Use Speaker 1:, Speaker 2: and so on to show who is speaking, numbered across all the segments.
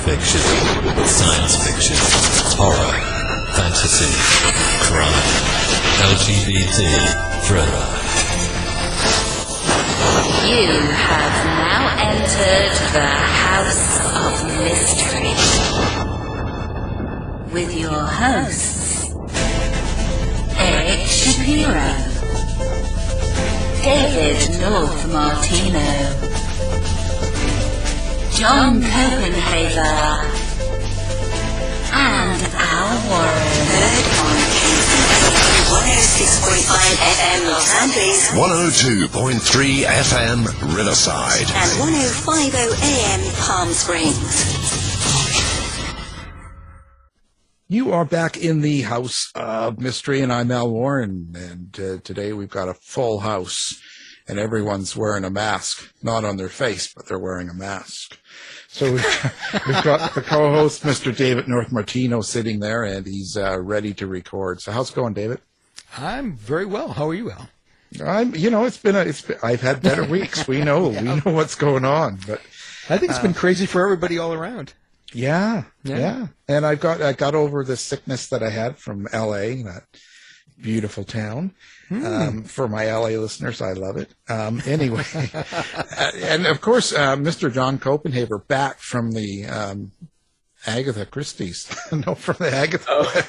Speaker 1: fiction, science fiction, horror, fantasy, crime, LGBT, thriller.
Speaker 2: You have now entered the House of Mystery with your hosts, Eric Shapiro, David North Martino, John Copenhaver, and Al Warren. Heard on 106.5 FM Los Angeles,
Speaker 3: 102.3 FM Riverside,
Speaker 2: and 105.0 AM Palm Springs.
Speaker 4: You are back in the House of Mystery, and I'm Al Warren, and today we've got a full house, and everyone's wearing a mask. Not on their face, but they're wearing a mask. So we've got the co-host, Mr. David North Martino, sitting there, and he's ready to record. So how's it going, David?
Speaker 5: I'm very well. How are you, Al?
Speaker 4: I've had better weeks. We know what's going on, but
Speaker 5: I think it's been crazy for everybody all around.
Speaker 4: Yeah. And I got over the sickness that I had from L.A., that beautiful town. For my L.A. listeners, I love it. Anyway, and of course, Mr. John Copenhaver back from the Agatha Christie's. No, from the Agatha.
Speaker 6: Oh,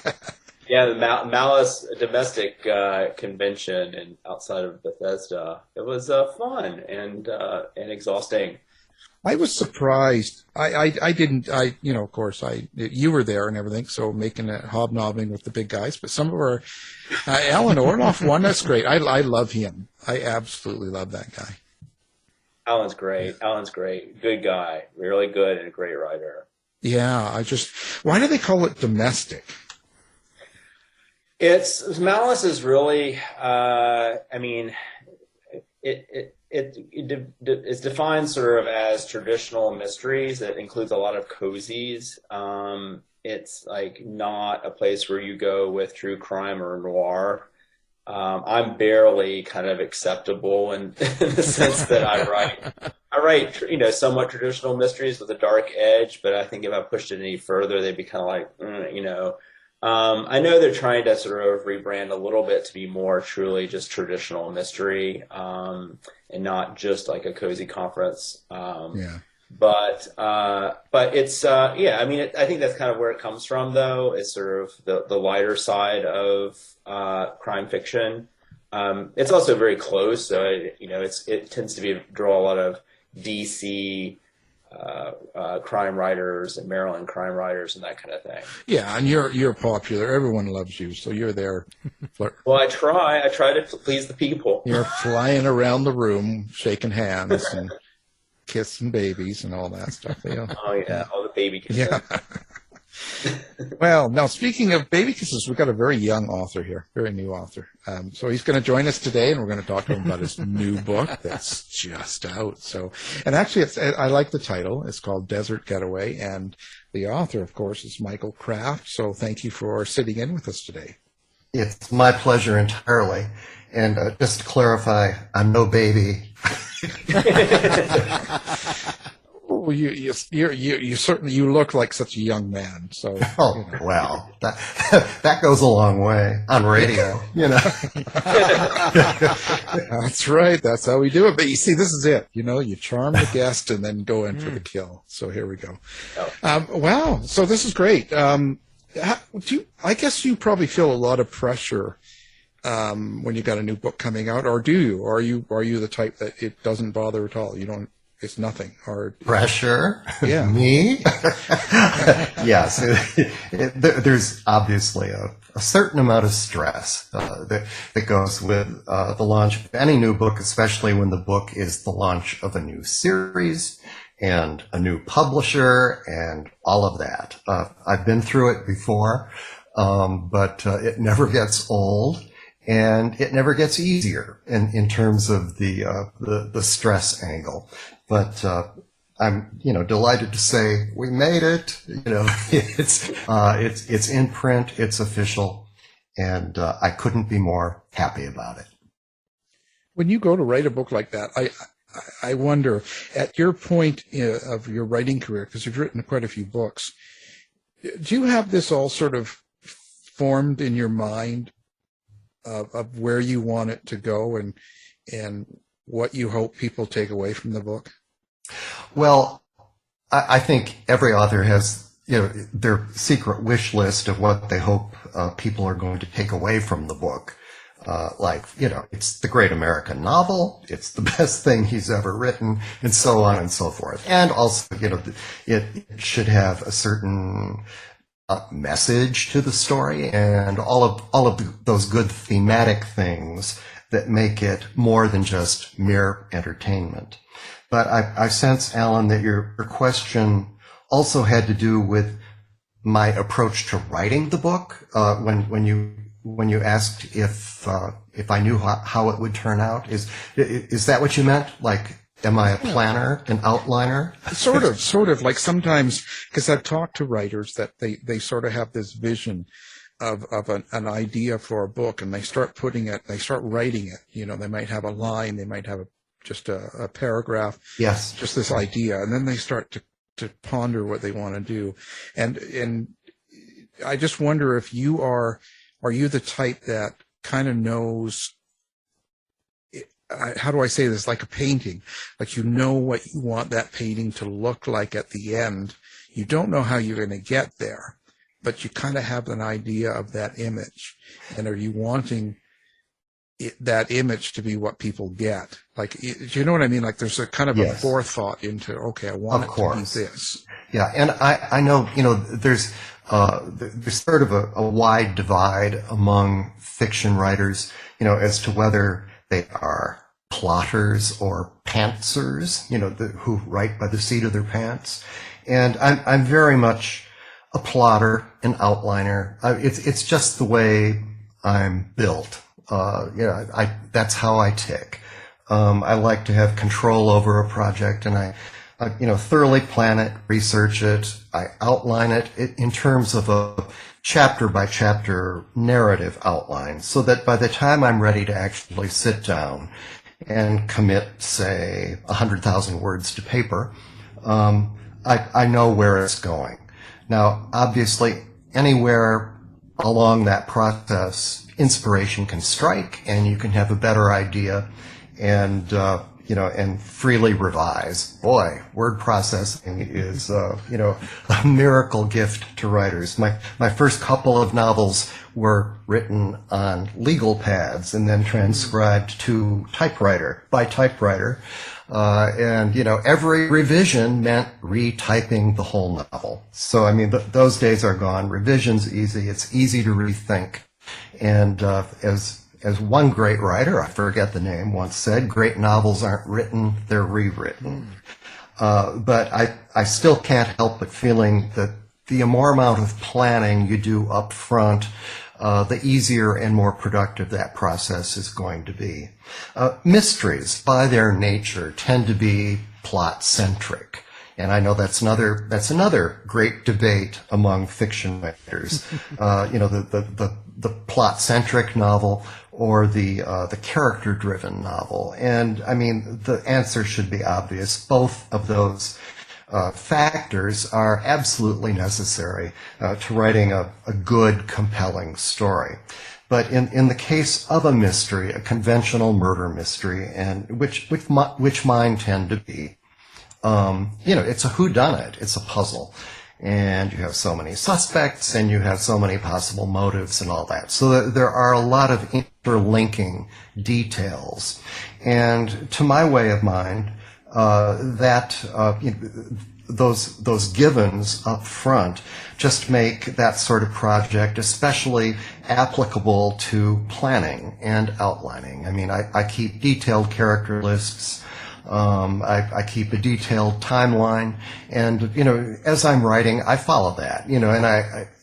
Speaker 6: yeah, the Malice domestic convention and outside of Bethesda. It was fun and exhausting.
Speaker 4: I was surprised. Of course, you were there and everything, so making a hobnobbing with the big guys. But some of our, Alan Orloff won. That's great. I love him. I absolutely love that guy.
Speaker 6: Alan's great. Good guy. Really good and a great writer.
Speaker 4: Yeah, why do they call it domestic?
Speaker 6: Malice is really, it's defined sort of as traditional mysteries that includes a lot of cozies. It's like not a place where you go with true crime or noir. I'm barely kind of acceptable in the sense that I write, somewhat traditional mysteries with a dark edge, but I think if I pushed it any further, they'd be kind of like, I know they're trying to sort of rebrand a little bit to be more truly just traditional mystery, and not just like a cozy conference. But it's, I think that's kind of where it comes from, though, is sort of the lighter side of crime fiction. It's also very close, so it tends to draw a lot of DC crime writers and Maryland crime writers and that kind of thing.
Speaker 4: Yeah, and you're popular. Everyone loves you, so you're there.
Speaker 6: Well, I try to please the people.
Speaker 4: You're flying around the room, shaking hands and kissing babies and all that stuff. Yeah.
Speaker 6: Oh yeah, all the baby kisses.
Speaker 4: Yeah. Well, now speaking of baby kisses, we've got a very young author here, very new author. So he's going to join us today, and we're going to talk to him about his new book that's just out. So, and actually, I like the title. It's called Desert Getaway, and the author, of course, is Michael Kraft. So, thank you for sitting in with us today.
Speaker 7: It's my pleasure entirely. And just to clarify, I'm no baby.
Speaker 4: Well, you certainly look like such a young man. So
Speaker 7: well, that goes a long way on radio,
Speaker 4: That's right. That's how we do it. But you see, this is it. You charm the guest and then go in for the kill. So here we go. Wow. So this is great. I guess you probably feel a lot of pressure when you got a new book coming out, or do you? Or are you the type that it doesn't bother at all? You don't. It's nothing. Or
Speaker 7: pressure?
Speaker 4: Yeah.
Speaker 7: Me? Yes. There's obviously a certain amount of stress that goes with the launch of any new book, especially when the book is the launch of a new series and a new publisher and all of that. I've been through it before, but it never gets old. And it never gets easier in terms of the stress angle. But I'm delighted to say we made it. It's in print, it's official, and I couldn't be more happy about it.
Speaker 4: When you go to write a book like that, I wonder, at your point of your writing career, because you've written quite a few books, do you have this all sort of formed in your mind of where you want it to go and what you hope people take away from the book?
Speaker 7: Well, I think every author has, their secret wish list of what they hope people are going to take away from the book. It's the great American novel, it's the best thing he's ever written, and so on and so forth. And also, it should have a certain message to the story and all of those good thematic things that make it more than just mere entertainment. But I sense, Alan, that your question also had to do with my approach to writing the book when you asked if I knew how it would turn out. Is that what you meant? Like, am I a planner, an outliner?
Speaker 4: Sort of. Like sometimes, because I've talked to writers that they sort of have this vision of an idea for a book, and they start writing it. They might have a line, they might have just a paragraph.
Speaker 7: Yes.
Speaker 4: Just this idea, and then they start to ponder what they want to do. And I just wonder if you are you the type that kind of knows, how do I say this, like a painting, like what you want that painting to look like at the end. You don't know how you're going to get there, but you kind of have an idea of that image. And are you wanting that image to be what people get? Like, do you know what I mean? Like there's a kind of a forethought into, okay, I want it to be this.
Speaker 7: Yeah, and I know, there's sort of a wide divide among fiction writers, as to whether they are plotters or pantsers, who write by the seat of their pants. And I'm very much a plotter, an outliner. It's just the way I'm built. That's how I tick. I like to have control over a project, and I thoroughly plan it, research it, I outline it in terms of a chapter by chapter narrative outline, so that by the time I'm ready to actually sit down and commit, say, 100,000 words to paper, I know where it's going. Now, obviously, anywhere along that process, inspiration can strike, and you can have a better idea and freely revise. Boy, word processing is, a miracle gift to writers. My first couple of novels were written on legal pads and then transcribed to typewriter. Every revision meant retyping the whole novel. So, those days are gone. Revision's easy. It's easy to rethink. And as one great writer, I forget the name, once said, great novels aren't written, they're rewritten. But I still can't help but feeling that the more amount of planning you do up front, the easier and more productive that process is going to be. Mysteries, by their nature, tend to be plot-centric. And I know that's another great debate among fiction writers. The plot-centric novel or the character-driven novel. And the answer should be obvious. Both of those factors are absolutely necessary to writing a good, compelling story. But in the case of a mystery, a conventional murder mystery, and which mine tend to be, it's a whodunit, it's a puzzle. And you have so many suspects, and you have so many possible motives and all that. So there are a lot of interlinking details. And to my way of mind, those givens up front just make that sort of project especially applicable to planning and outlining. I keep detailed character lists. I keep a detailed timeline, and as I'm writing, I follow that.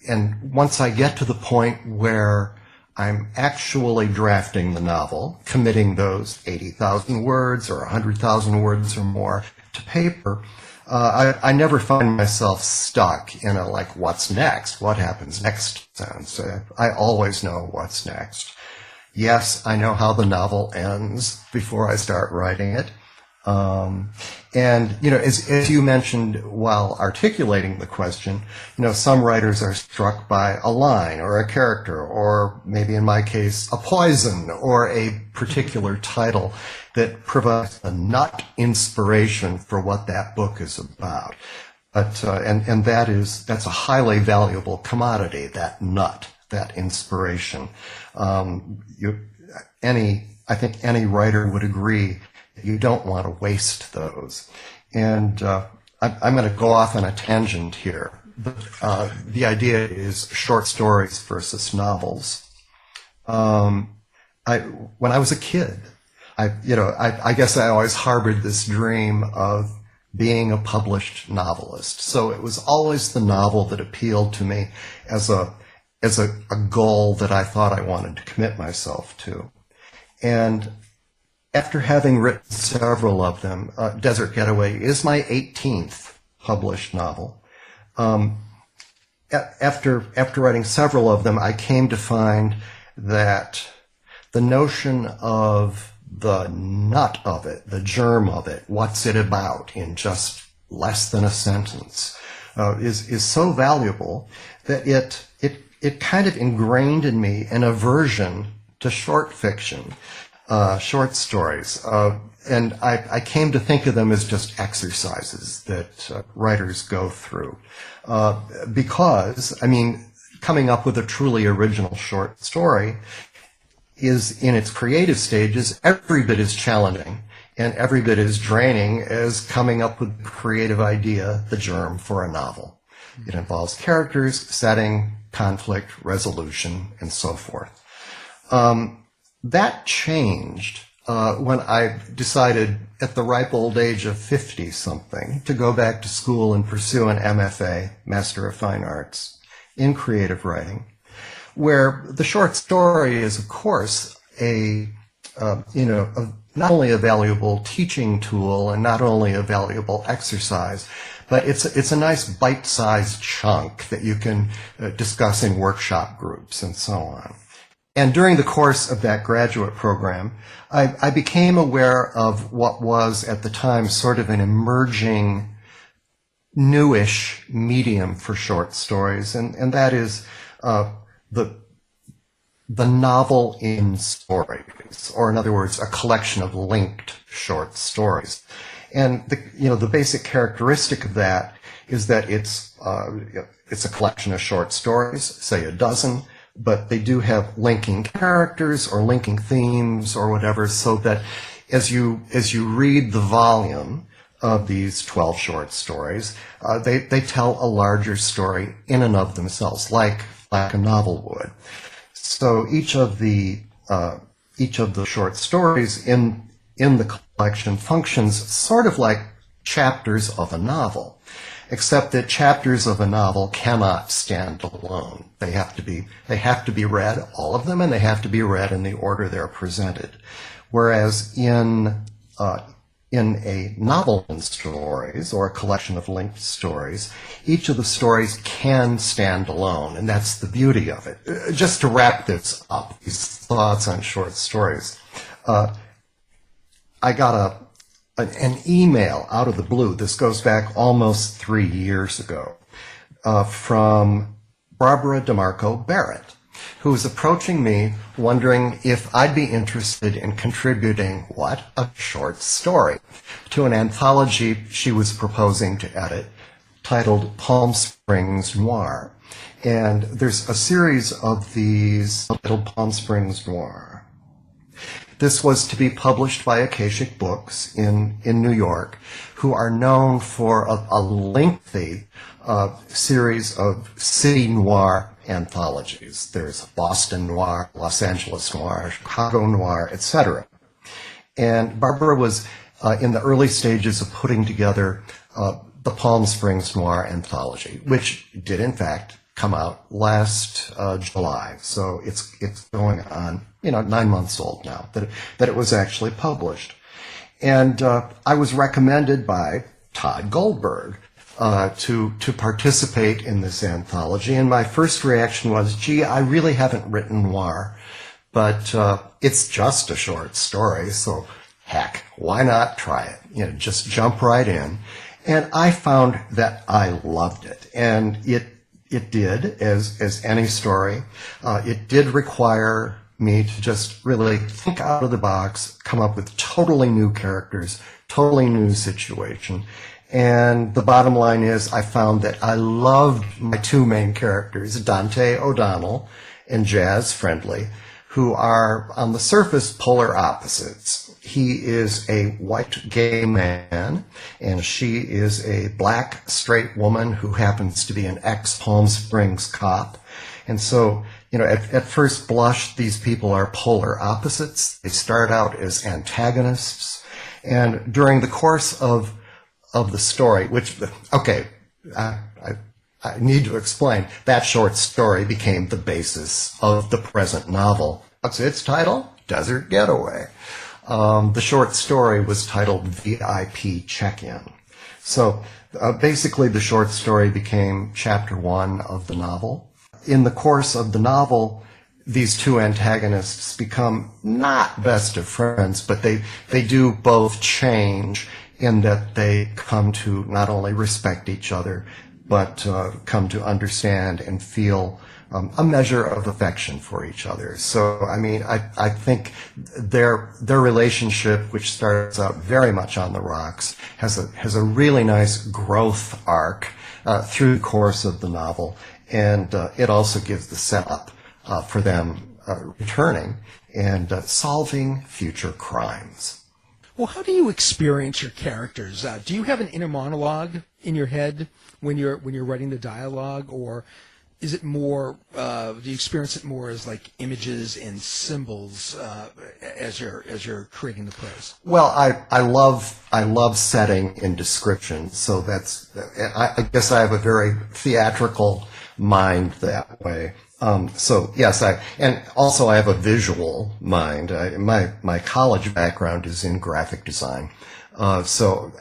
Speaker 7: And once I get to the point where I'm actually drafting the novel, committing those 80,000 words or 100,000 words or more to paper, I never find myself stuck in a what's next? What happens next sense. I always know what's next. Yes, I know how the novel ends before I start writing it. And, as you mentioned while articulating the question, some writers are struck by a line or a character, or maybe in my case, a poison or a particular title that provides a nut inspiration for what that book is about. But, and that's a highly valuable commodity, that nut, that inspiration. I think any writer would agree that you don't want to waste those. And I'm going to go off on a tangent here. The idea is short stories versus novels. When I was a kid, I guess I always harbored this dream of being a published novelist. So it was always the novel that appealed to me as a goal that I thought I wanted to commit myself to. And after having written several of them, Desert Getaway is my 18th published novel. After writing several of them, I came to find that the notion of the nut of it, the germ of it, what's it about in just less than a sentence, is so valuable that it kind of ingrained in me an aversion to short fiction, short stories. And I came to think of them as just exercises that writers go through. Because, coming up with a truly original short story is, in its creative stages, every bit as challenging and every bit as draining as coming up with a creative idea, the germ for a novel. It involves characters, setting, conflict, resolution, and so forth. That changed when I decided at the ripe old age of 50-something to go back to school and pursue an MFA, Master of Fine Arts, in creative writing, where the short story is, of course, not only a valuable teaching tool and not only a valuable exercise, but it's a nice bite-sized chunk that you can discuss in workshop groups and so on. And during the course of that graduate program, I became aware of what was at the time sort of an emerging newish medium for short stories, and that is the novel in stories, or in other words, a collection of linked short stories. And the basic characteristic of that is that it's a collection of short stories, say a dozen, but they do have linking characters or linking themes or whatever, so that as you read the volume of these 12 short stories, they tell a larger story in and of themselves, like a novel would. So each of the short stories in the collection functions sort of like chapters of a novel, except that chapters of a novel cannot stand alone. They have to be read, all of them, and they have to be read in the order they're presented. Whereas in a novel in stories, or a collection of linked stories, each of the stories can stand alone, and that's the beauty of it. Just to wrap this up, these thoughts on short stories, I got an email out of the blue. This goes back almost 3 years ago, from Barbara DeMarco Barrett, who was approaching me wondering if I'd be interested in contributing, a short story, to an anthology she was proposing to edit titled Palm Springs Noir. And there's a series of these titled Palm Springs Noir. This was to be published by Akashic Books in New York, who are known for a lengthy series of city noir anthologies. There's Boston Noir, Los Angeles Noir, Chicago Noir, etc. And Barbara was in the early stages of putting together the Palm Springs Noir anthology, which did in fact come out last July. So it's going on, 9 months old now that it was actually published. And I was recommended by Todd Goldberg to participate in this anthology. And my first reaction was, gee, I really haven't written noir, but it's just a short story, so heck, why not try it? You know, just jump right in. And I found that I loved it. And it did, as any story. It did require me to just really think out of the box, come up with totally new characters, totally new situation. And the bottom line is I found that I loved my two main characters, Dante O'Donnell and Jazz Friendly, who are on the surface polar opposites. He is a white gay man, and she is a black straight woman who happens to be an ex-Palm Springs cop. And so, you know, at first blush, these people are polar opposites. They start out as antagonists. And during the course of the story, which, okay, I need to explain, that short story became the basis of the present novel. What's its title? Desert Getaway. The short story was titled VIP Check-In. So basically the short story became chapter 1 of the novel. In the course of the novel, these two antagonists become not best of friends, but they do both change in that they come to not only respect each other, but come to understand and feel a measure of affection for each other. So, I mean, I think their relationship, which starts out very much on the rocks, has a really nice growth arc through the course of the novel, and it also gives the setup for them returning and solving future crimes.
Speaker 5: Well, how do you experience your characters? Do you have an inner monologue in your head when you're writing the dialogue, or is it more? Do you experience it more as like images and symbols as you're creating the prose?
Speaker 7: Well, I love setting and description, so I guess I have a very theatrical mind that way. So yes, and also I have a visual mind. My college background is in graphic design, so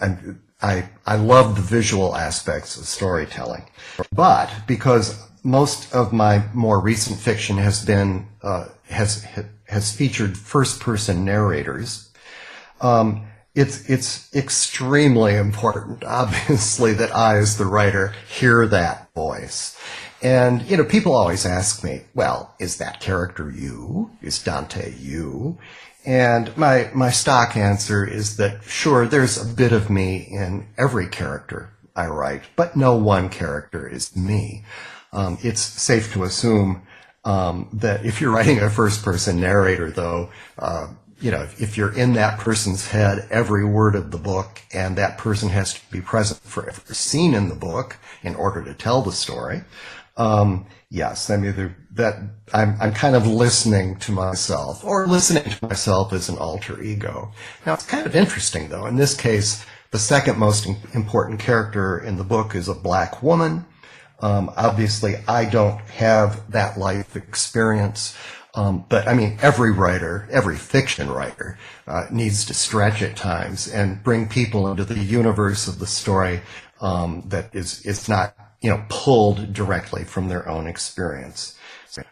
Speaker 7: I love the visual aspects of storytelling. But because most of my more recent fiction has been has featured first person narrators, it's extremely important, obviously, that I, as the writer, hear that voice. And, you know, people always ask me, well, is that character you? Is Dante you? And my stock answer is that, sure, there's a bit of me in every character I write, but no one character is me. It's safe to assume that if you're writing a first-person narrator, though, you know, if you're in that person's head every word of the book, and that person has to be present for every scene in the book in order to tell the story, yes, I mean, I'm kind of listening to myself, or listening to myself as an alter ego. Now, it's kind of interesting, though. In this case, the second most important character in the book is a black woman. Obviously, I don't have that life experience, but I mean, every writer, every fiction writer, needs to stretch at times and bring people into the universe of the story that is not, you know, pulled directly from their own experience.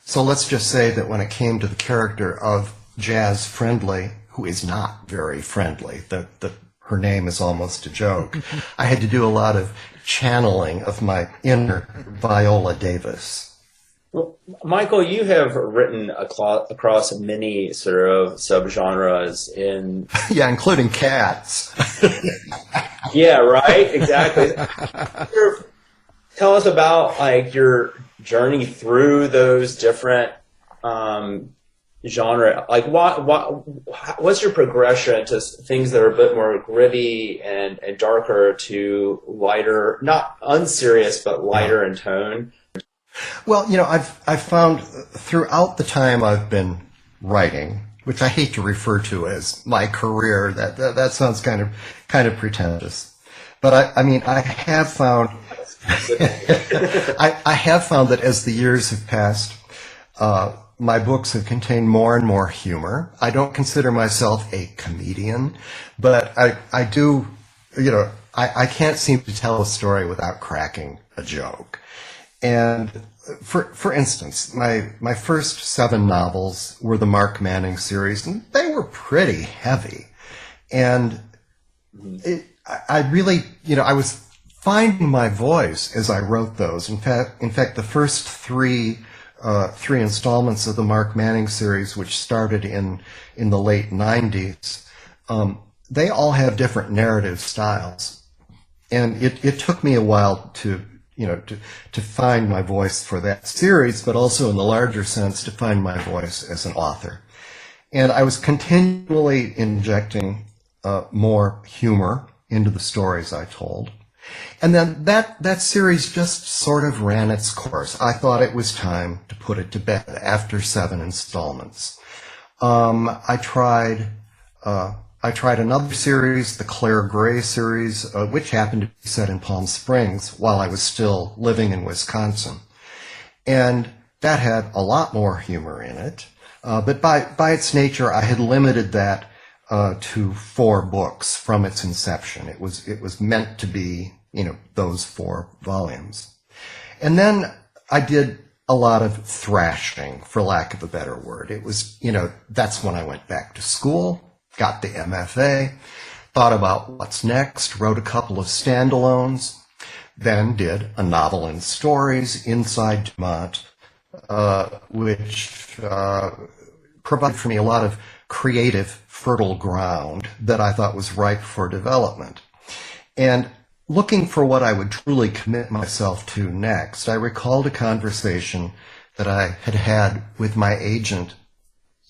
Speaker 7: So let's just say that when it came to the character of Jazz Friendly, who is not very friendly, her name is almost a joke, I had to do a lot of channeling of my inner Viola Davis.
Speaker 6: Well, Michael, you have written across many sort of subgenres in...
Speaker 7: Yeah, including cats.
Speaker 6: Yeah, right? Exactly. Tell us about like your journey through those different genre. Like, what's your progression to things that are a bit more gritty and darker to lighter, not unserious, but lighter in tone?
Speaker 7: Well, you know, I've found throughout the time I've been writing, which I hate to refer to as my career, that sounds kind of pretentious, but I mean, I have found I have found that as the years have passed, my books have contained more and more humor. I don't consider myself a comedian, but I do, you know, I can't seem to tell a story without cracking a joke. And for instance, my first 7 novels were the Mark Manning series, and they were pretty heavy. And I really, I was finding my voice as I wrote those. In fact, the first three installments of the Mark Manning series, which started in the late 90s, they all have different narrative styles. And it took me a while to find my voice for that series, but also in the larger sense to find my voice as an author. And I was continually injecting more humor into the stories I told. And then that series just sort of ran its course. I thought it was time to put it to bed after 7 installments. I tried another series, the Claire Gray series, which happened to be set in Palm Springs while I was still living in Wisconsin. And that had a lot more humor in it. But by its nature, I had limited that to 4 books from its inception. It was meant to be, those 4 volumes. And then I did a lot of thrashing, for lack of a better word. It was, that's when I went back to school, got the MFA, thought about what's next, wrote a couple of standalones, then did a novel in stories inside Dumont, which provided for me a lot of creative, fertile ground that I thought was ripe for development. And looking for what I would truly commit myself to next, I recalled a conversation that I had had with my agent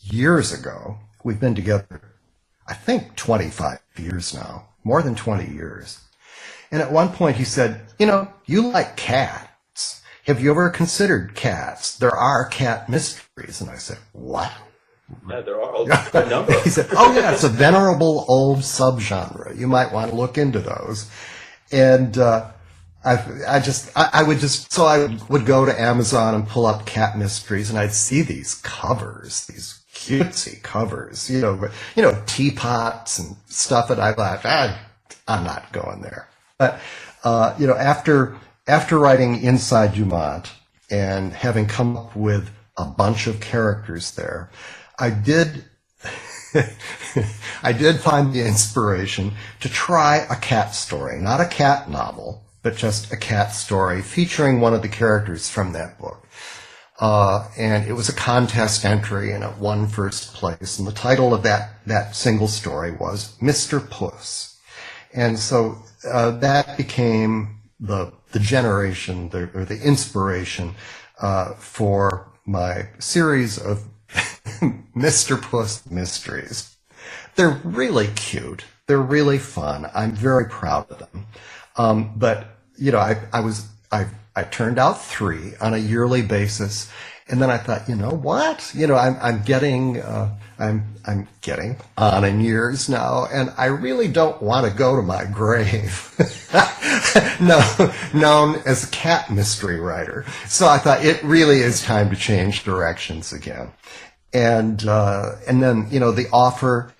Speaker 7: years ago. We've been together, I think, 25 years now, more than 20 years. And at one point he said, you like cats. Have you ever considered cats? There are cat mysteries. And I said, what?
Speaker 6: Yeah, there are a number.
Speaker 7: He said, oh yeah, it's a venerable old subgenre. You might want to look into those. And I would go to Amazon and pull up cat mysteries, and I'd see these covers, these cutesy covers, teapots and stuff, and I thought, I'm not going there. But after writing Inside Dumont and having come up with a bunch of characters there, I did find the inspiration to try a cat story, not a cat novel, but just a cat story featuring one of the characters from that book. And it was a contest entry, and it won first place. And the title of that single story was Mr. Puss. And so that became the generation, or the inspiration for my series of Mr. Puss mysteries. They're really cute. They're really fun. I'm very proud of them. But I turned out 3 on a yearly basis, and then I thought, what? I'm getting on in years now, and I really don't want to go to my grave known as a cat mystery writer. So I thought it really is time to change directions again. And then, the offer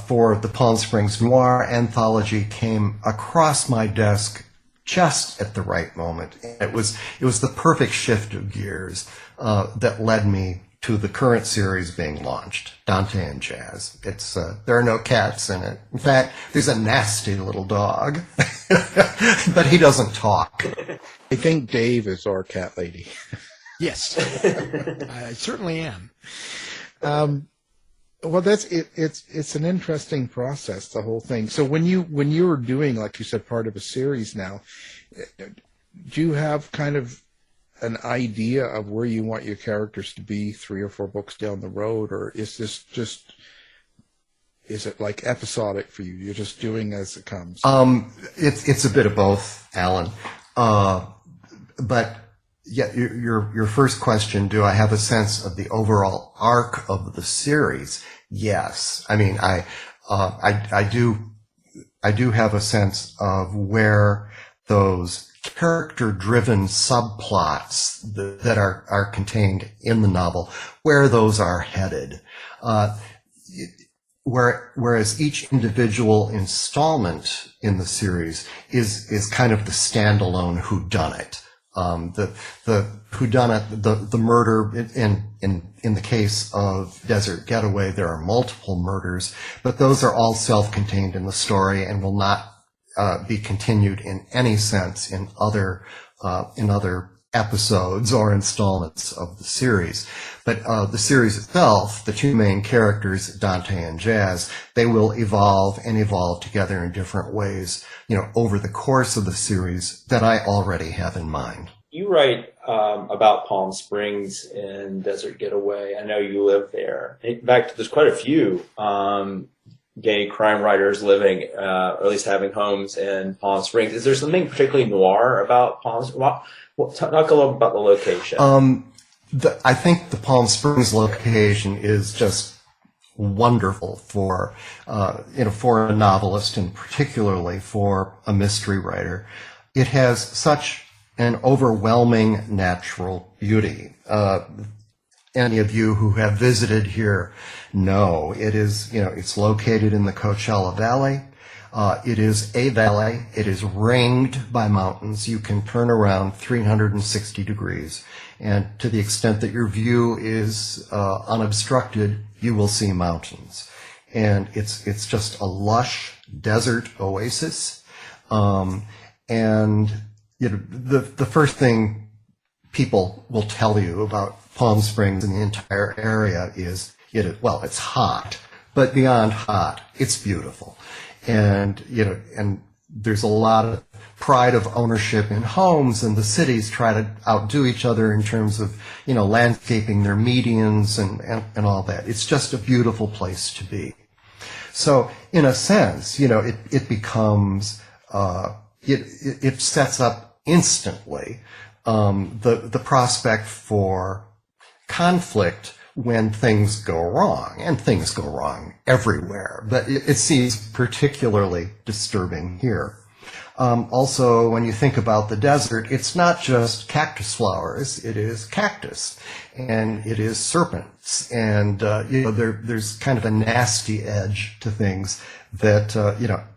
Speaker 7: for the Palm Springs Noir anthology came across my desk just at the right moment. It was the perfect shift of gears that led me to the current series being launched, Dante and Jazz. There are no cats in it. In fact, there's a nasty little dog, but he doesn't talk.
Speaker 4: I think Dave is our cat lady.
Speaker 5: Yes, I certainly am.
Speaker 4: Well, that's it. It's an interesting process, the whole thing. So when you were doing, like you said, part of a series now, do you have kind of an idea of where you want your characters to be 3 or 4 books down the road, or is it like episodic for you? You're just doing as it comes.
Speaker 7: It's a bit of both, Alan. But yeah, your first question, do I have a sense of the overall arc of the series? Yes. I mean, I do have a sense of where those character-driven subplots that are contained in the novel, where those are headed. Whereas each individual installment in the series is kind of the standalone whodunit The whodunit, the murder in the case of Desert Getaway, there are multiple murders, but those are all self-contained in the story and will not be continued in any sense in other episodes or installments of the series. But the series itself, the two main characters, Dante and Jazz, they will evolve together in different ways, over the course of the series that I already have in mind.
Speaker 6: You write about Palm Springs in Desert Getaway. I know you live there. In fact, there's quite a few gay crime writers living, or at least having homes in Palm Springs. Is there something particularly noir about Palm Springs? Talk a little about the location.
Speaker 7: I think the Palm Springs location is just wonderful for a novelist, and particularly for a mystery writer. It has such an overwhelming natural beauty. Any of you who have visited here know it is, it's located in the Coachella Valley. It is a valley. It is ringed by mountains. You can turn around 360 degrees. And to the extent that your view is unobstructed, you will see mountains. And it's just a lush desert oasis. And the first thing people will tell you about Palm Springs and the entire area is it's hot, but beyond hot, it's beautiful. And, and there's a lot of pride of ownership in homes, and the cities try to outdo each other in terms of, landscaping their medians and all that. It's just a beautiful place to be. So in a sense, it becomes, it sets up instantly, the prospect for conflict when things go wrong, and things go wrong everywhere, but it seems particularly disturbing here. Also, when you think about the desert, it's not just cactus flowers, it is cactus, and it is serpents, and there's kind of a nasty edge to things that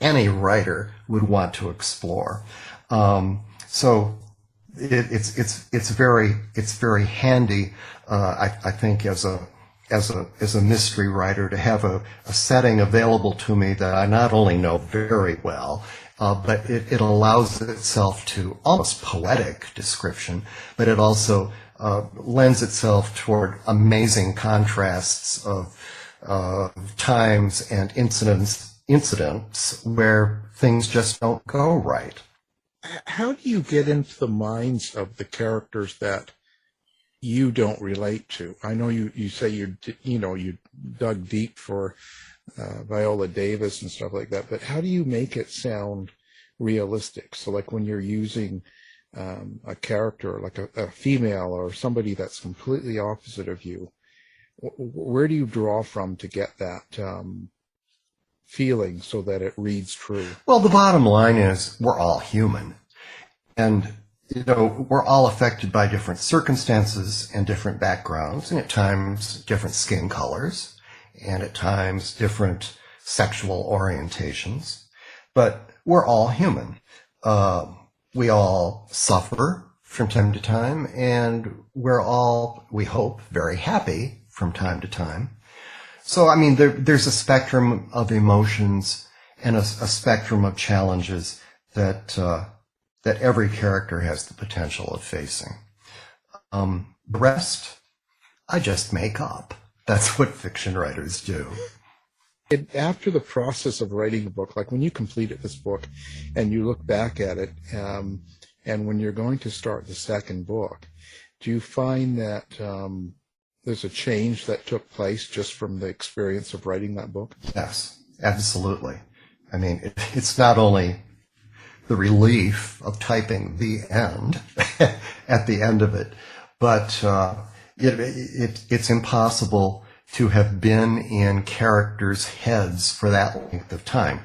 Speaker 7: any writer would want to explore. So it's very handy, I think, as a mystery writer, to have a setting available to me that I not only know very well, but it allows itself to almost poetic description, but it also lends itself toward amazing contrasts of times and incidents where things just don't go right.
Speaker 4: How do you get into the minds of the characters that you don't relate to? I know you say you dug deep for Viola Davis and stuff like that, but how do you make it sound realistic? So like when you're using a character like a female or somebody that's completely opposite of you, where do you draw from to get that feeling so that it reads true?
Speaker 7: Well, the bottom line is we're all human, and we're all affected by different circumstances and different backgrounds, and at times different skin colors, and at times different sexual orientations, but we're all human. We all suffer from time to time, and we're all, we hope, very happy from time to time. So, I mean, there's a spectrum of emotions and a spectrum of challenges that every character has the potential of facing. The rest, I just make up. That's what fiction writers do.
Speaker 4: After the process of writing a book, like when you completed this book and you look back at it, and when you're going to start the second book, do you find that there's a change that took place just from the experience of writing that book?
Speaker 7: Yes, absolutely. I mean, it's not only the relief of typing the end at the end of it, but it's impossible to have been in characters' heads for that length of time.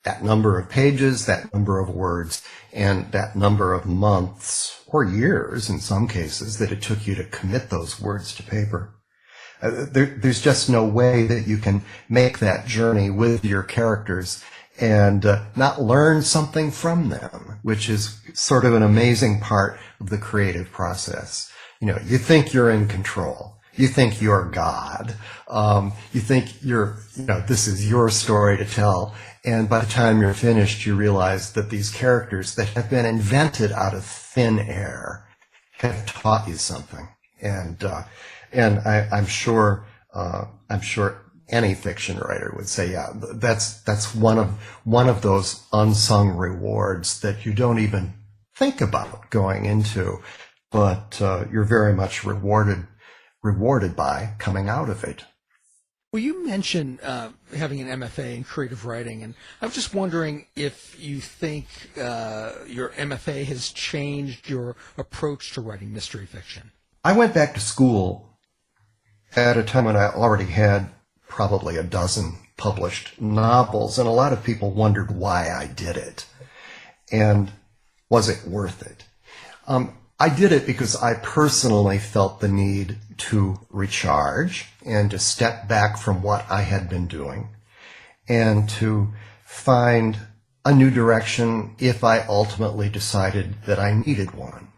Speaker 7: That number of pages, that number of words, and that number of months or years in some cases that it took you to commit those words to paper. There's just no way that you can make that journey with your characters and not learn something from them, which is sort of an amazing part of the creative process. You think you're in control. You think you're God. You think this is your story to tell. And by the time you're finished, you realize that these characters that have been invented out of thin air have taught you something. And I'm sure any fiction writer would say, yeah, that's one of those unsung rewards that you don't even think about going into, but you're very much rewarded by coming out of it.
Speaker 5: Well, you mentioned having an MFA in creative writing, and I'm just wondering if you think your MFA has changed your approach to writing mystery fiction.
Speaker 7: I went back to school at a time when I already had probably a dozen published novels, and a lot of people wondered why I did it, and was it worth it? I did it because I personally felt the need to recharge and to step back from what I had been doing and to find a new direction if I ultimately decided that I needed one.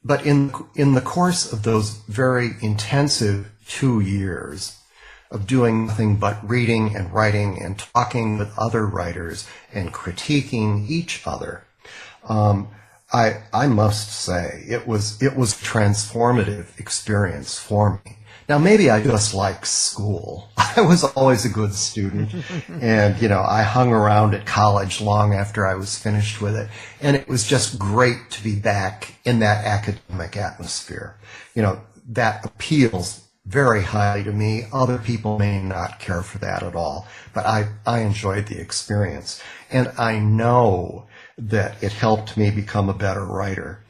Speaker 7: But in the course of those very intensive 2 years of doing nothing but reading and writing and talking with other writers and critiquing each other, I must say it was a transformative experience for me. Now, maybe I just like school. I was always a good student, and, I hung around at college long after I was finished with it, and it was just great to be back in that academic atmosphere. That appeals very highly to me. Other people may not care for that at all, but I enjoyed the experience, and I know that it helped me become a better writer.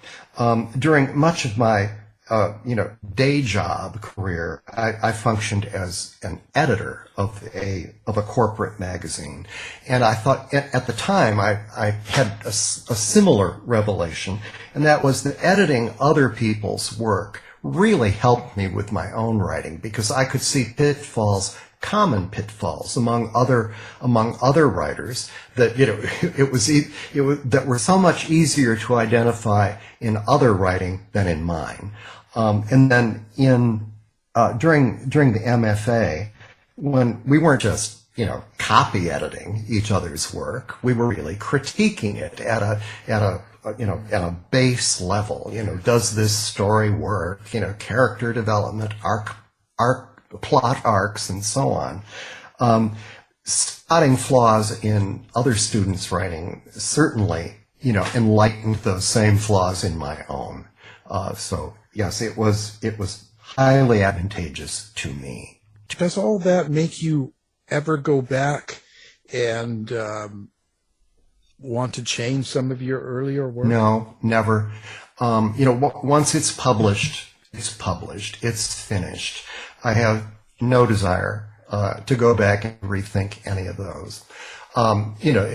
Speaker 7: During much of my day job career, I functioned as an editor of a corporate magazine, and I thought at the time I had a similar revelation, and that was that editing other people's work really helped me with my own writing, because I could see common pitfalls among other writers that that were so much easier to identify in other writing than in mine. And then during the MFA, when we weren't just copy editing each other's work, we were really critiquing it at a base level. Does this story work? Character development, plot arcs, and so on. Spotting flaws in other students' writing certainly, enlightened those same flaws in my own. So yes, it was highly advantageous to me.
Speaker 4: Does all that make you ever go back and want to change some of your earlier work?
Speaker 7: No, never. Once it's published, it's finished. I have no desire to go back and rethink any of those.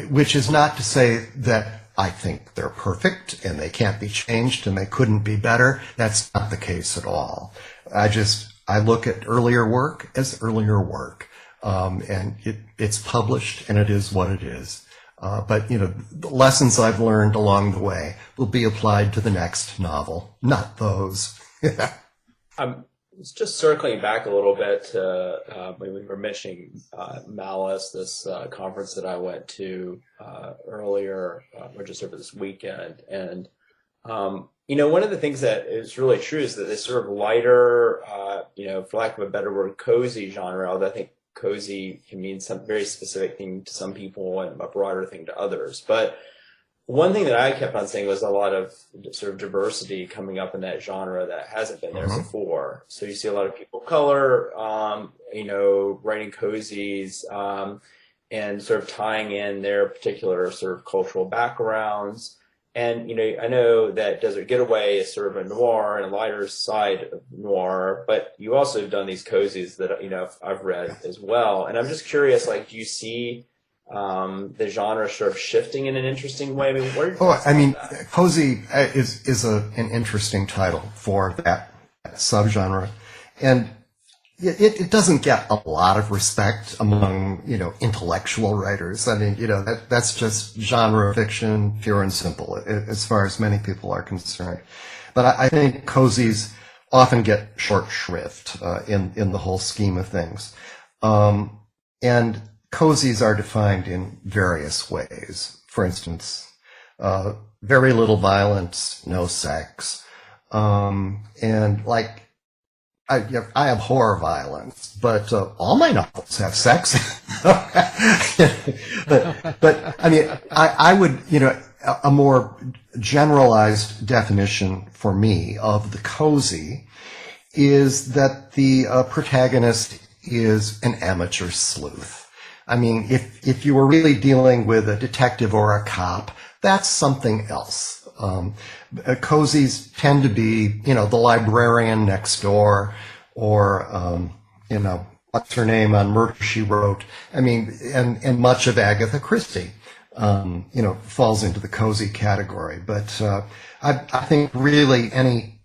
Speaker 7: Which is not to say that I think they're perfect and they can't be changed and they couldn't be better. That's not the case at all. I look at earlier work as earlier work, and it's published and it is what it is. But the lessons I've learned along the way will be applied to the next novel, not those.
Speaker 6: It's just circling back a little bit to when we were mentioning Malice, this conference that I went to earlier, or just over this weekend. And, one of the things that is really true is that this sort of lighter, for lack of a better word, cozy genre, although I think cozy can mean some very specific thing to some people and a broader thing to others. But one thing that I kept on saying was a lot of sort of diversity coming up in that genre that hasn't been there before. So you see a lot of people of color, writing cozies, and sort of tying in their particular sort of cultural backgrounds. And, I know that Desert Getaway is sort of a noir and a lighter side of noir, but you also have done these cozies that, I've read as well. And I'm just curious, do you see the genre sort of shifting in an interesting way?
Speaker 7: Cozy is an interesting title for that subgenre. And, it doesn't get a lot of respect among, intellectual writers. I mean, that's just genre fiction, pure and simple, as far as many people are concerned. But I think cozies often get short shrift in the whole scheme of things. And cozies are defined in various ways. For instance, very little violence, no sex. And like, I abhor violence, but all my novels have sex. but I mean, I would, a more generalized definition for me of the cozy is that the protagonist is an amateur sleuth. I mean, if you were really dealing with a detective or a cop, that's something else. Cozies tend to be, the librarian next door, or, what's her name on Murder, She Wrote. I mean, and much of Agatha Christie, falls into the cozy category. But I think really any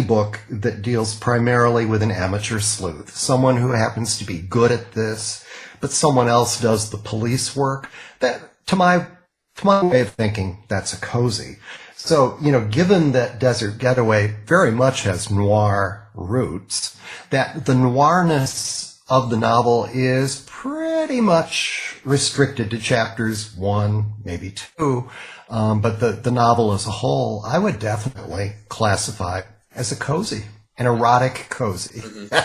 Speaker 7: book that deals primarily with an amateur sleuth, someone who happens to be good at this, but someone else does the police work, that, to my way of thinking, that's a cozy. So, given that Desert Getaway very much has noir roots, that the noirness of the novel is pretty much restricted to chapters 1, maybe 2, but the novel as a whole, I would definitely classify as a cozy, an erotic cozy.
Speaker 6: Mm-hmm.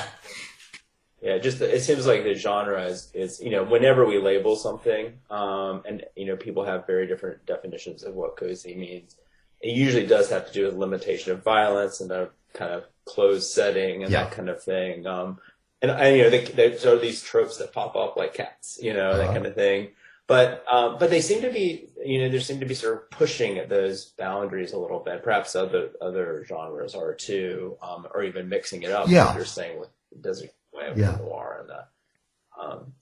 Speaker 6: Yeah, it seems like the genre is whenever we label something, and people have very different definitions of what cozy means. It usually does have to do with limitation of violence and a kind of closed setting and that kind of thing. There's sort of these tropes that pop up like cats, that kind of thing. But they seem to be, there seem to be sort of pushing at those boundaries a little bit. Perhaps other genres are too, or even mixing it up.
Speaker 7: Yeah.
Speaker 6: Like you're saying with Desert Way of Noir and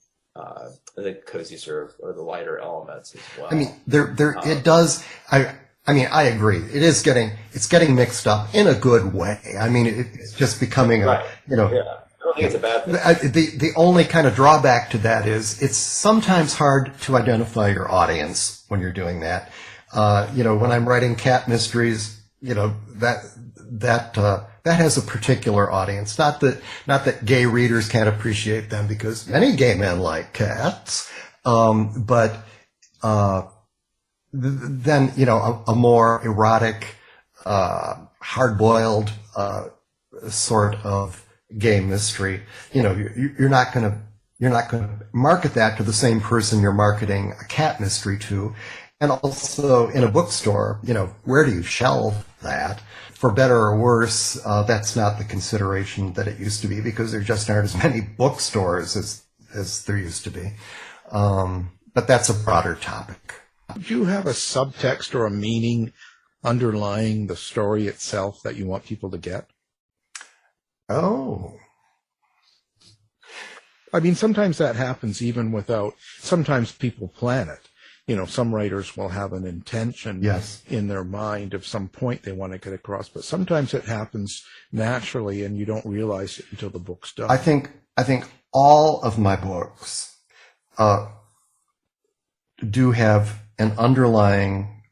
Speaker 6: the cozy sort of, or the lighter elements as well.
Speaker 7: I mean, it does. I agree. It's getting mixed up in a good way. I mean, it's just becoming
Speaker 6: Yeah. I don't think it's a bad thing.
Speaker 7: The only kind of drawback to that is it's sometimes hard to identify your audience when you're doing that. When I'm writing cat mysteries, that has a particular audience. Not that gay readers can't appreciate them, because many gay men like cats. But then, a more erotic, hard-boiled, sort of gay mystery, you're not going to market that to the same person you're marketing a cat mystery to. And also in a bookstore, where do you shelve that? For better or worse, that's not the consideration that it used to be, because there just aren't as many bookstores as there used to be. But that's a broader topic.
Speaker 4: Do you have a subtext or a meaning underlying the story itself that you want people to get?
Speaker 7: Oh.
Speaker 4: I mean, sometimes that happens even without, sometimes people plan it. Some writers will have an intention in their mind of some point they want to get across, but sometimes it happens naturally and you don't realize it until the book's done.
Speaker 7: I think all of my books do have an underlying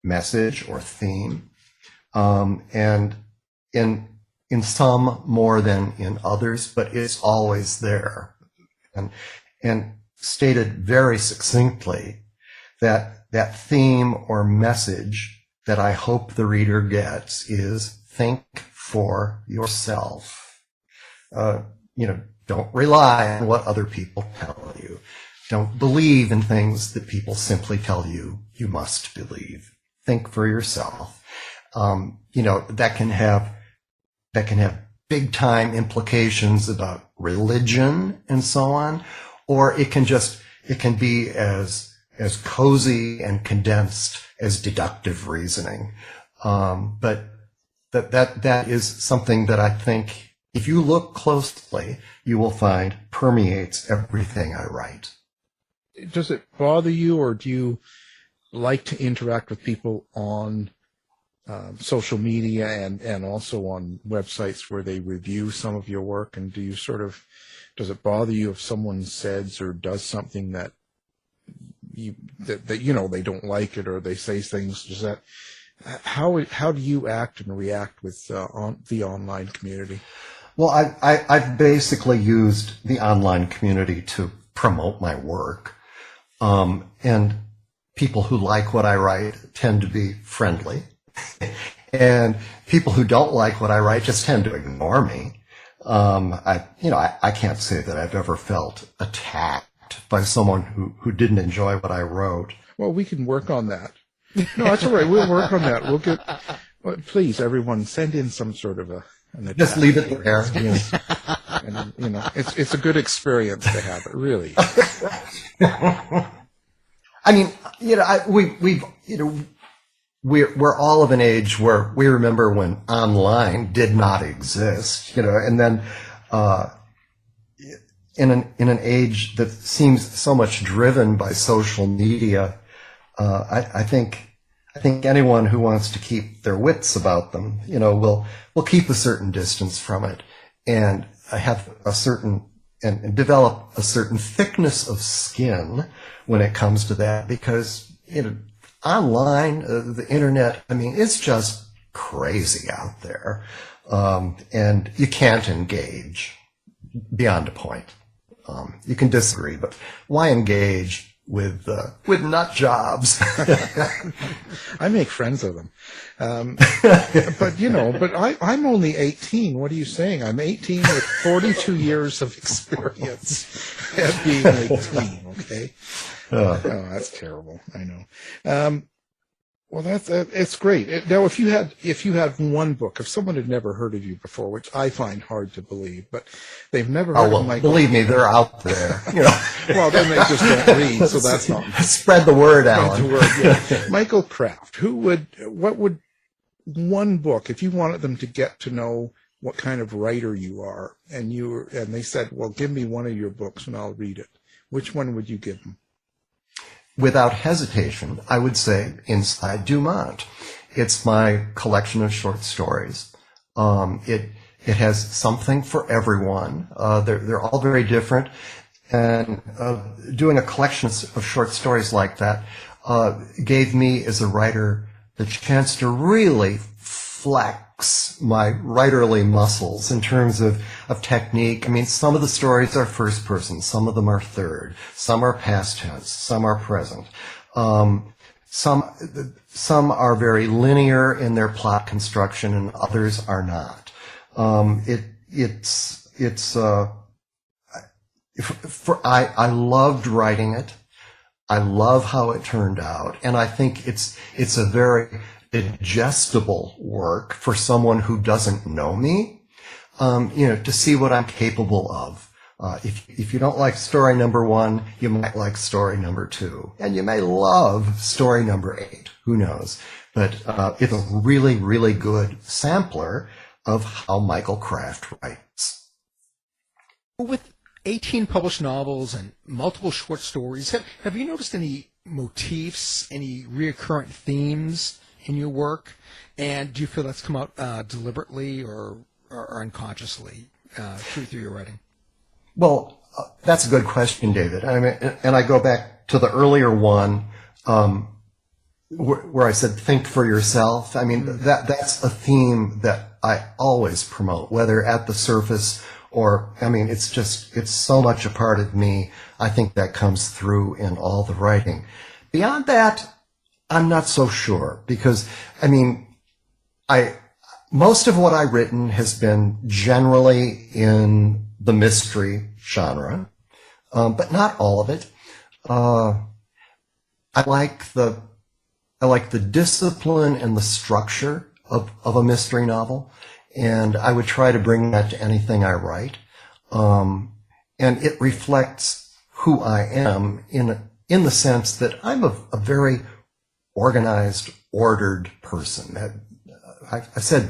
Speaker 7: message or theme, and in some more than in others, but it's always there, and stated very succinctly, that theme or message that I hope the reader gets is think for yourself. Don't rely on what other people tell you. Don't believe in things that people simply tell you you must believe. Think for yourself. That can have big time implications about religion and so on, or it can be as cozy and condensed as deductive reasoning. But that is something that I think, if you look closely, you will find permeates everything I write.
Speaker 4: Does it bother you, or do you like to interact with people on social media and also on websites where they review some of your work? And does it bother you if someone says or does something that they don't like it, or they say things? How do you act and react with the online community?
Speaker 7: Well, I've basically used the online community to promote my work. And people who like what I write tend to be friendly. And people who don't like what I write just tend to ignore me. I can't say that I've ever felt attacked by someone who didn't enjoy what I wrote.
Speaker 4: Well, we can work on that. No, that's all right. We'll work on that. Please, everyone, send in some sort of an attack.
Speaker 7: Just leave it there.
Speaker 4: Yes. And, it's a good experience to have it, really.
Speaker 7: I mean, we're all of an age where we remember when online did not exist, and then in an age that seems so much driven by social media, I think anyone who wants to keep their wits about them, will keep a certain distance from it and have and develop a certain thickness of skin when it comes to that, because online, the internet, it's just crazy out there, and you can't engage beyond a point. You can disagree, but why engage with nut jobs?
Speaker 4: I make friends of them. But I'm only 18. What are you saying? I'm 18 with 42 years of experience at being 18, okay? Oh, that's terrible. I know. Well, it's great. Now, if you had one book, if someone had never heard of you before, which I find hard to believe, but they've never heard of Michael.
Speaker 7: Believe me, they're out there.
Speaker 4: Well, then they just don't read, so that's not.
Speaker 7: Spread the word, Alan.
Speaker 4: Yeah. Michael Kraft. What would one book, if you wanted them to get to know what kind of writer you are, and they said, well, give me one of your books and I'll read it, which one would you give them?
Speaker 7: Without hesitation, I would say Inside Dumont. It's my collection of short stories. It has something for everyone. They're all very different, and doing a collection of short stories like that gave me, as a writer, the chance to really flex my writerly muscles in terms of technique. Some of the stories are first person, some of them are third, some are past tense, some are present. Some are very linear in their plot construction, and others are not. I loved writing it. I love how it turned out, and I think it's a very digestible work for someone who doesn't know me, to see what I'm capable of. If you don't like story number 1, you might like story number 2, and you may love story number 8. Who knows? But it's a really, really good sampler of how Michael Kraft writes.
Speaker 5: With 18 published novels and multiple short stories, have you noticed any motifs, any reoccurrent themes in your work? And do you feel that's come out deliberately or unconsciously through your writing?
Speaker 7: Well, that's a good question, David. And I go back to the earlier one where I said, think for yourself. That's a theme that I always promote, whether at the surface or, it's so much a part of me. I think that comes through in all the writing. Beyond that, I'm not so sure, because, most of what I've written has been generally in the mystery genre, but not all of it. I like the discipline and the structure of a mystery novel, and I would try to bring that to anything I write. And it reflects who I am in the sense that I'm a very organized, ordered person. I've said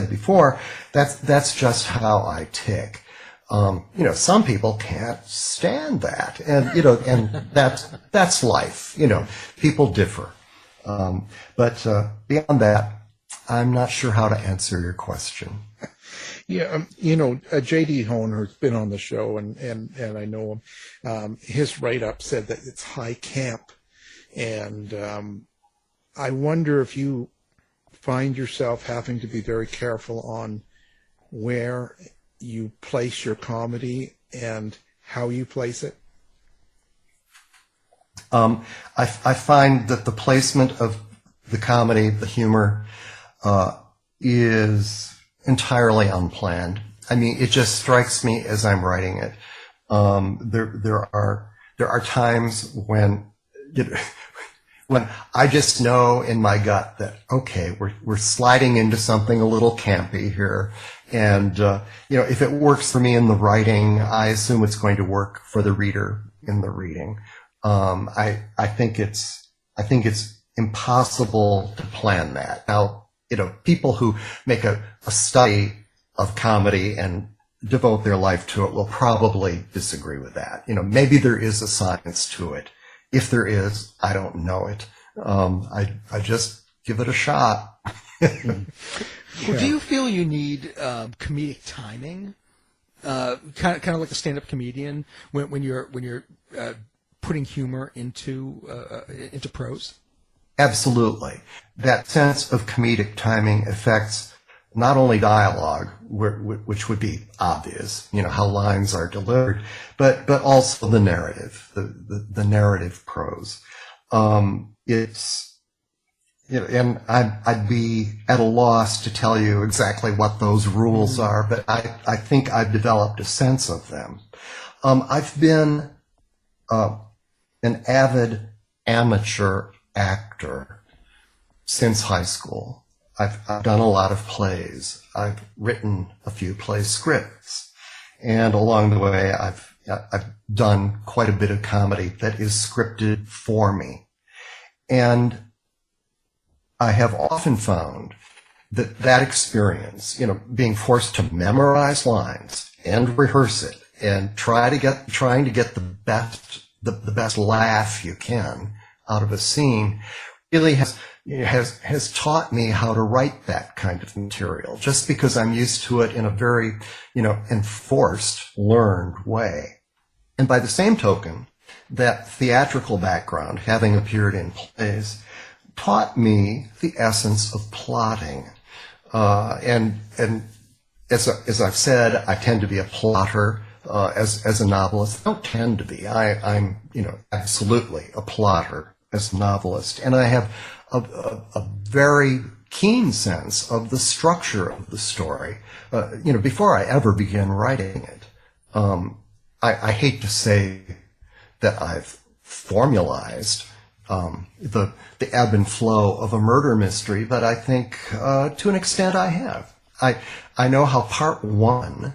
Speaker 7: before, that's just how I tick. Some people can't stand that, and that's life. People differ. But beyond that, I'm not sure how to answer your question.
Speaker 4: Yeah, J.D. Hohn, who's been on the show, and I know him, his write-up said that it's high camp. And I wonder if you find yourself having to be very careful on where you place your comedy and how you place it.
Speaker 7: I find that the placement of the comedy, the humor, is entirely unplanned. I mean, it just strikes me as I'm writing it. There are times when I just know in my gut that, okay, we're sliding into something a little campy here. And, if it works for me in the writing, I assume it's going to work for the reader in the reading. I think it's impossible to plan that. Now, people who make a study of comedy and devote their life to it will probably disagree with that. Maybe there is a science to it. If there is, I don't know it. I just give it a shot.
Speaker 5: Well, do you feel you need comedic timing, kind of like a stand-up comedian, when you're putting humor into prose?
Speaker 7: Absolutely. That sense of comedic timing affects not only dialogue, which would be obvious, how lines are delivered, but also the narrative, the narrative prose. And I'd be at a loss to tell you exactly what those rules are, but I think I've developed a sense of them. I've been an avid amateur actor since high school. I've done a lot of plays. I've written a few play scripts, and along the way, I've done quite a bit of comedy that is scripted for me. And I have often found that experience, being forced to memorize lines and rehearse it and trying to get the best laugh you can out of a scene, really has taught me how to write that kind of material, just because I'm used to it in a very, enforced, learned way. And by the same token, that theatrical background, having appeared in plays, taught me the essence of plotting. And as I've said, I tend to be a plotter as a novelist. I don't tend to be. I'm absolutely a plotter as a novelist. And I have a very keen sense of the structure of the story, before I ever begin writing it. I hate to say that I've formalized the ebb and flow of a murder mystery, but I think to an extent I have. I know how part one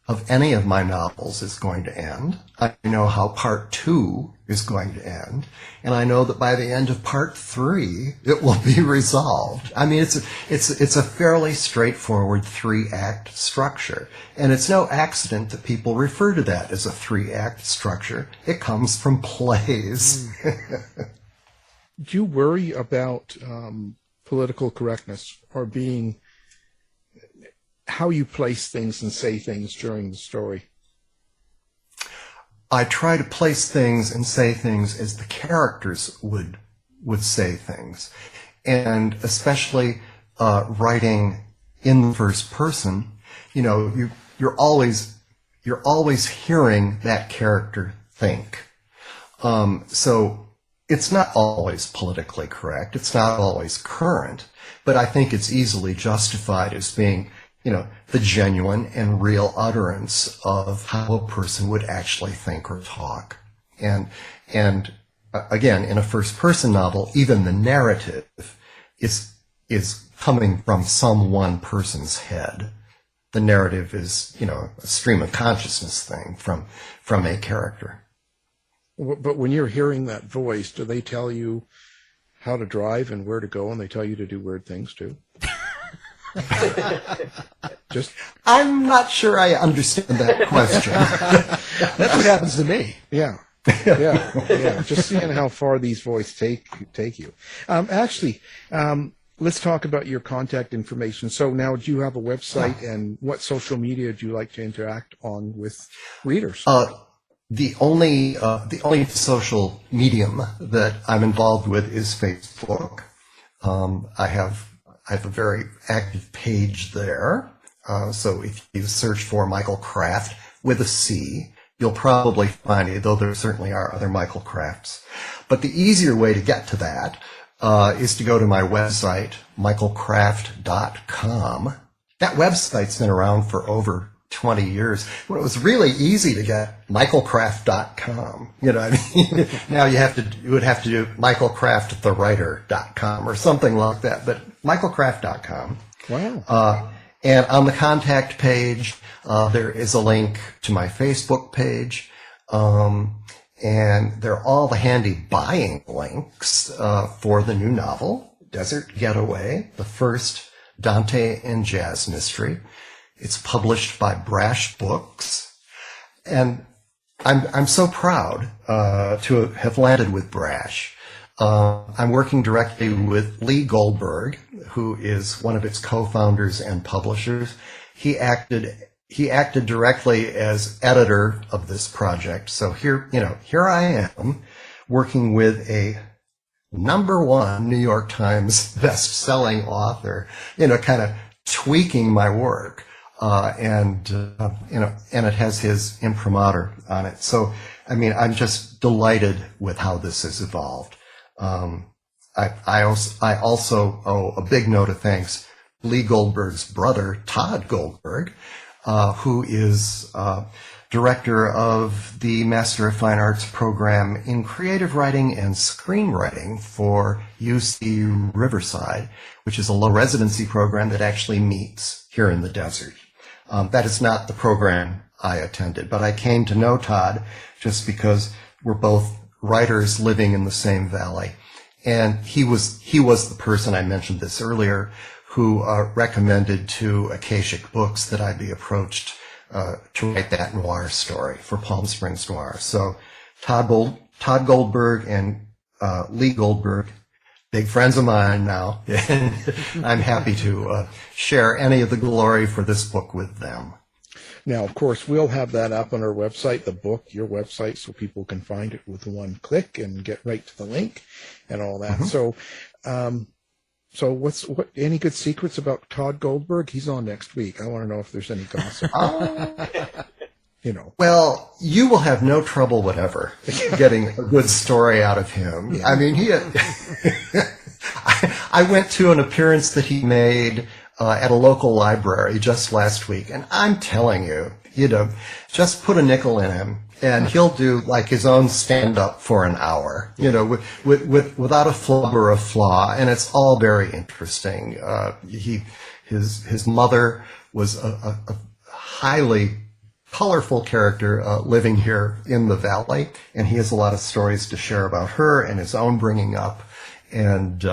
Speaker 7: of any of my novels is going to end. I know how part two is going to end, and I know that by the end of part three it will be resolved. I mean, it's a fairly straightforward 3-act structure, and it's no accident that people refer to that as a 3-act structure. It comes from plays.
Speaker 4: Do you worry about political correctness or being how you place things and say things during the story?
Speaker 7: I try to place things and say things as the characters would say things, and especially writing in the first person. You're always hearing that character think. So it's not always politically correct. It's not always current, but I think it's easily justified as being, the genuine and real utterance of how a person would actually think or talk. And again, in a first-person novel, even the narrative is coming from some one person's head. The narrative is, a stream of consciousness thing from a character.
Speaker 4: But when you're hearing that voice, do they tell you how to drive and where to go, and they tell you to do weird things too?
Speaker 7: I'm not sure I understand that question.
Speaker 5: That's what happens to me.
Speaker 4: Yeah. Just seeing how far these voices take you. Actually, let's talk about your contact information. So now, do you have a website, and what social media do you like to interact on with readers?
Speaker 7: The only social medium that I'm involved with is Facebook. I have a very active page there. So if you search for Michael Kraft with a C, you'll probably find it, though there certainly are other Michael Krafts. But the easier way to get to that is to go to my website, michaelkraft.com. That website's been around for over 20 years. When it was really easy to get michaelkraft.com, you know, I mean, now you would have to do michaelkraftthewriter.com or something like that, but michaelkraft.com.
Speaker 4: Wow.
Speaker 7: And on the contact page, there is a link to my Facebook page, and there are all the handy buying links for the new novel, Desert Getaway, the first Dante and Jazz mystery. It's published by Brash Books, and I'm so proud to have landed with Brash. I'm working directly with Lee Goldberg, who is one of its co-founders and publishers. He acted directly as editor of this project. So here I am working with a #1 New York Times best-selling author, kind of tweaking my work. And it has his imprimatur on it. So, I mean, I'm just delighted with how this has evolved. I also owe a big note of thanks Lee Goldberg's brother, Todd Goldberg, who is director of the Master of Fine Arts program in creative writing and screenwriting for UC Riverside, which is a low residency program that actually meets here in the desert. That is not the program I attended, but I came to know Todd just because we're both writers living in the same valley. And he was the person, I mentioned this earlier, who recommended to Akashic Books that I be approached to write that noir story for Palm Springs Noir. So Todd Goldberg and Lee Goldberg, big friends of mine now, and I'm happy to share any of the glory for this book with them.
Speaker 4: Now, of course, we'll have that up on our website, the book, your website, so people can find it with one click and get right to the link and all that. Mm-hmm. So what? Any good secrets about Todd Goldberg? He's on next week. I want to know if there's any gossip.
Speaker 7: Well, you will have no trouble whatever getting a good story out of him. Yeah. I mean, I went to an appearance that he made at a local library just last week, and I'm telling you, just put a nickel in him, and he'll do like his own stand-up for an hour, without a flub or a flaw, and it's all very interesting. His mother was a highly colorful character living here in the valley, and he has a lot of stories to share about her and his own bringing up. And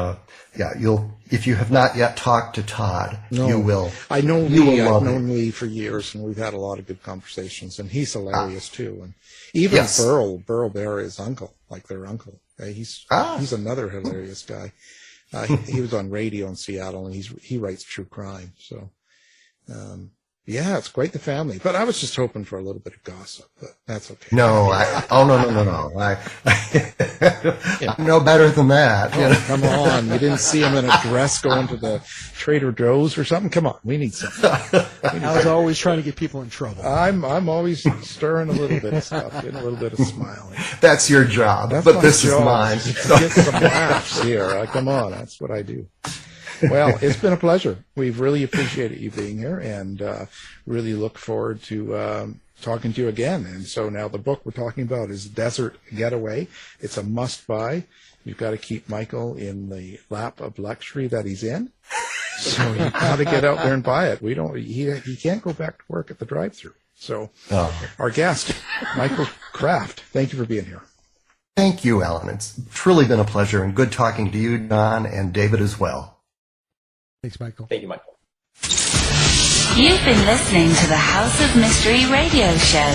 Speaker 7: if you have not yet talked to Todd, you will.
Speaker 4: I know Lee. I've known Lee for years, and we've had a lot of good conversations. And he's hilarious too. And even Burl Bear, his uncle, like their uncle, he's another hilarious guy. He was on radio in Seattle, and he writes true crime. So. It's quite the family. But I was just hoping for a little bit of gossip, but that's okay.
Speaker 7: No, no. I'm no better than that.
Speaker 4: Come on. You didn't see him in a dress going to the Trader Joe's or something? Come on. We need something.
Speaker 5: I was always trying to get people in trouble.
Speaker 4: I'm always stirring a little bit of stuff, getting a little bit of smiling.
Speaker 7: That's your job, but this is mine.
Speaker 4: Get some laughs here. Come on. That's what I do. Well, it's been a pleasure. We've really appreciated you being here, and really look forward to talking to you again. And so now the book we're talking about is Desert Getaway. It's a must-buy. You've got to keep Michael in the lap of luxury that he's in. So you've got to get out there and buy it. He can't go back to work at the drive-thru. So our guest, Michael Kraft, thank you for being here.
Speaker 7: Thank you, Alan. It's truly been a pleasure, and good talking to you, Don, and David as well.
Speaker 5: Thanks, Michael.
Speaker 6: Thank you, Michael.
Speaker 2: You've been listening to the House of Mystery radio show.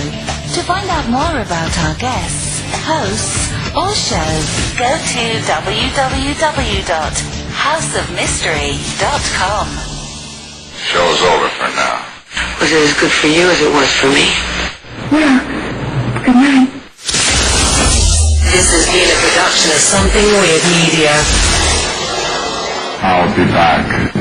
Speaker 2: To find out more about our guests, hosts, or shows, go to www.houseofmystery.com. houseofmystery.com.
Speaker 8: Show's over for now.
Speaker 9: Was it as good for you as it was for me?
Speaker 10: Yeah. Good night.
Speaker 9: This has been a production of Something Weird Media.
Speaker 8: I'll be back.